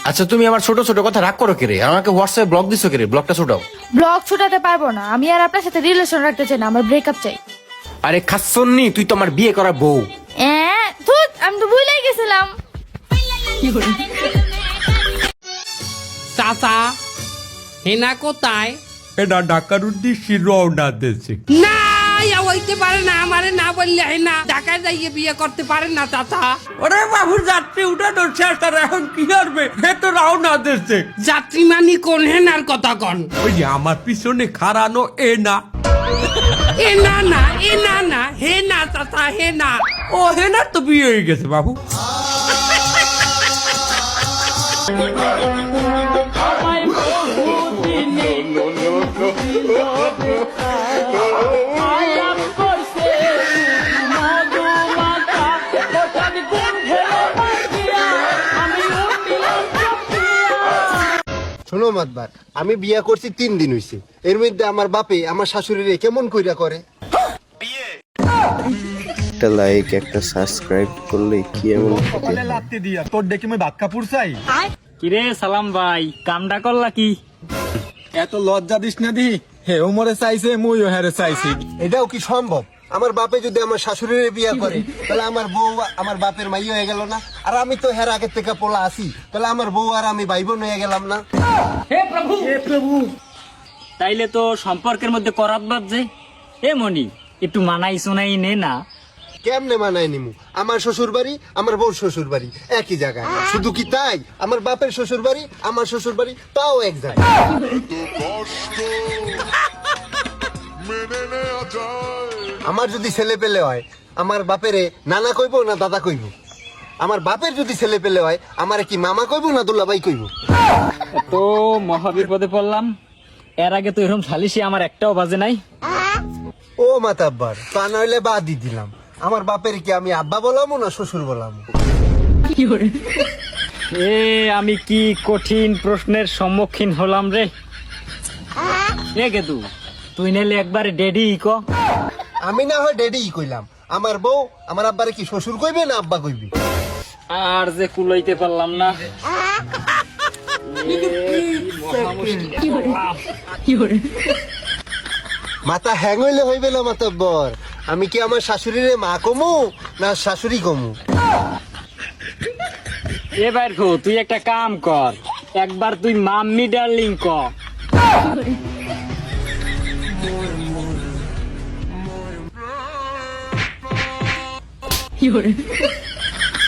আচ্ছা তুমি আমার ছোট ছোট কথা রাগ করো কেরে, আমাকে হোয়াটসঅ্যাপে ব্লক দিছো কেরে, ব্লকটা ছোটাও। ব্লগ ছুটাতে পারবো না, আমি আর আপনার সাথে রিলেশন রাখতে চাই না, আমার ব্রেকআপ চাই। আরে খাসন্নি, তুই তো আমার বিয়ে করা বউ। ধুত, আমি তো ভুলেই গেছিলাম। চাচা হেনা কোথায়? এটা ঢাকার উদ্দেশ্যে রওনা দিয়েছে। না হইতে পারে না, আমারে না বললে হেনা ঢাকায় যাইয়ে বিয়ে করতে পারেন না চাচা। ওরে বাবুর যাত্রী উঠানো শেষ, আর এখন কি করবে? হে তো রওনা দিয়েছে। যাত্রী মানি কোন হেনার কথা কন? ওই যে আমার পিছনে খাড়ানো এ না। এ না না, এ না না, হে না চাচা, হে না। ও হেনার তো বিয়ে হয়ে গেছে বাবু। শোনো মাতবার, আমি বিয়া করছি 3 দিন হইছে, এর মধ্যে আমার বাপে আমার শাশুড়িরে কেমন কইরা করে। একটা লাইক একটা সাবস্ক্রাইব করলে কি এমন ক্ষতি হয়? লাত্তি দিয়া তোর দেখি মই বাক্কা পুরসাই। কিরে সালাম ভাই, কামডা করলা কি? এত লজ্জা দিস না দি, হে ওমরে চাইছে মুইও হেরে চাইছি। এটাও কি সম্ভব? আমার বাপে যদি আমার শাশুড়িরে বিয়া করে, তাহলে আমার বউ আমার বাপের মাই হয়ে গেল না? আর আমি তো হের আগের থেকে পোলা আছি, তাহলে আমার বউ আর আমি ভাই বোন হয়ে গেলাম না? হে প্রভু, তাইলে তো সম্পর্কের মধ্যে করাত বাজছে। এ মনি, একটু মানাই শোনাই নে না। কেমনে মানায় নিমু? আমার শ্বশুর বাড়ি, আমার বউর শ্বশুর বাড়ি একই জায়গায়। শুধু কি তাই, আমার বাপের শ্বশুর বাড়ি, আমার শ্বশুর বাড়ি তাও এক জায়গায়। আমার যদি ছেলে পেলে হয়, আমার বাপেরে নানা কইব না দাদা কইব? আমার বাপের যদি ছেলে পেলে হয়, আমারে কি মামা কইব না দুলাভাই কইব? তো মহাবিপদে পড়লাম। এর আগে তো এরকম সালিশি আমার একটাও বাজে নাই। ও মাতাব্বার, তা নইলে বাদই দিলাম। আমার বাপের কি আমি আব্বা বলামো না শ্বশুর বলামো? এ আমি কি কঠিন প্রশ্নের সম্মুখীন হলাম রে। এ গেদু, তুই নাইলে একবারে ডেডি ক। আমি না হয় ডেডি কইলাম, আমার বউ আমার আব্বারে কি শ্বশুর কইবে না আব্বা কইবে? আর যে কুলাইতে পারলাম না। মাথা হ্যাং হইলে হইবে না মাতাব্বর। আমি কি আমার শাশুড়িরে মা কমু না শাশুড়ি কমু? এবার তুই একটা কাম কর, একবার তুই মাম্মি ডার্লিং ক।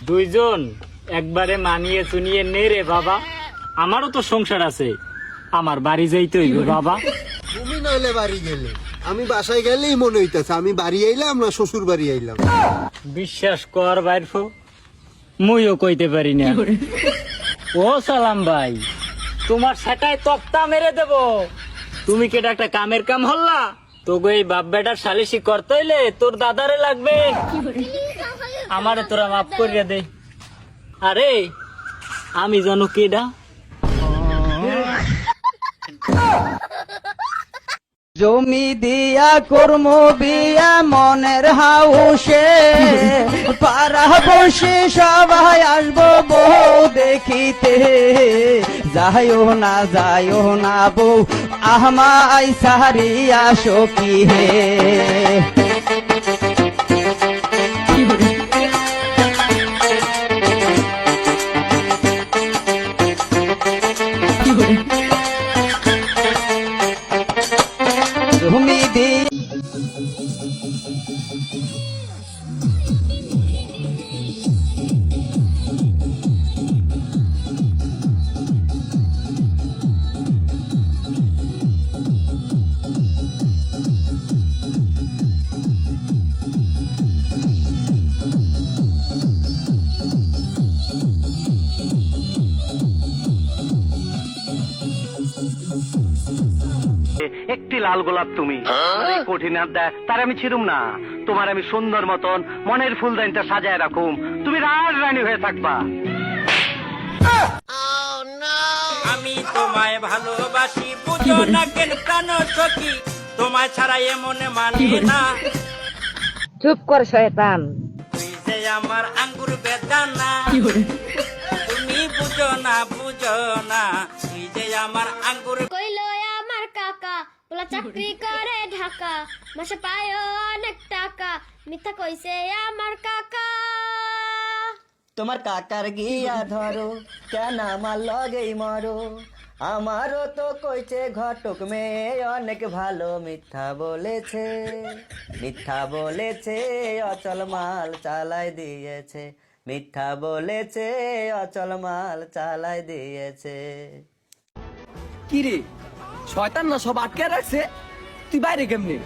দুইজন একবারে মানিয়ে চুনিয়ে নে রে বাবা, আমারও তো সংসার আছে, আমার বাড়ি যাইতে হইবে বাবা। তুমি নইলে বাড়ি গেলে, আমি বাসায় গেলেই মনে হইতেছে আমি বাড়ি আইলাম না শ্বশুর বাড়ি আইলাম। বিশ্বাস কর বাইরফো, মুইও কইতে পারি না। ও সালাম ভাই, তোমার সেটাই তক্তা মেরে দেব। তুমি কেটা একটা কামের কাম হল্লা, তোকে এই বাপ বেটার সালিশি করতে হইলে তোর দাদারে লাগবে। আমারে তোরা মাফ করিয়া দে। আরে আমি জানো কেডা? জমি দিয়া কর্ম বিয়া মনের হাউসে, পাড়া বসে সবাই আসবো বউ দেখিতে। যাইও না বউ আহমাই সারিয়া সখী হে। জমি দিয়া একটি লাল গোলাপ তুমি কঠিন দেয় তার আমি ছিড়ুম না, তোমার আমি সুন্দর মতন মনের ফুলদানিটা সাজায় রাখুম, তুমি রাজ রানী হয়ে থাকবা। আমি তোমায় ভালোবাসি, বুঝো না কেন প্রাণ সখী, তোমায় ছাড়া এমন মানে না। চুপ কর শয়তান। তুই যে আমার আঙ্গুর বেদানা, তুমি বুঝো না না বুঝো না এই যে আমার আঙ্গুর কইলো আমার কাকা বলা চাকরি করে ঢাকা মাসে পায় অনেক টাকা মিথ্যা কইছে আমার কাকা। তোমার কাকার গিয়া ধরো কেন আমার লগেই মরো, আমারও তো কইছে ঘটক মেয়ে অনেক ভালো, মিথ্যা বলেছে মিথ্যা বলেছে অচল মাল চালাই দিয়েছে, মিথ্যা বলেছে অচল মাল চালাই দিয়েছে। কি রে শয়তান না সব আটকে রাখছে, তুই বাইরে কেমনি?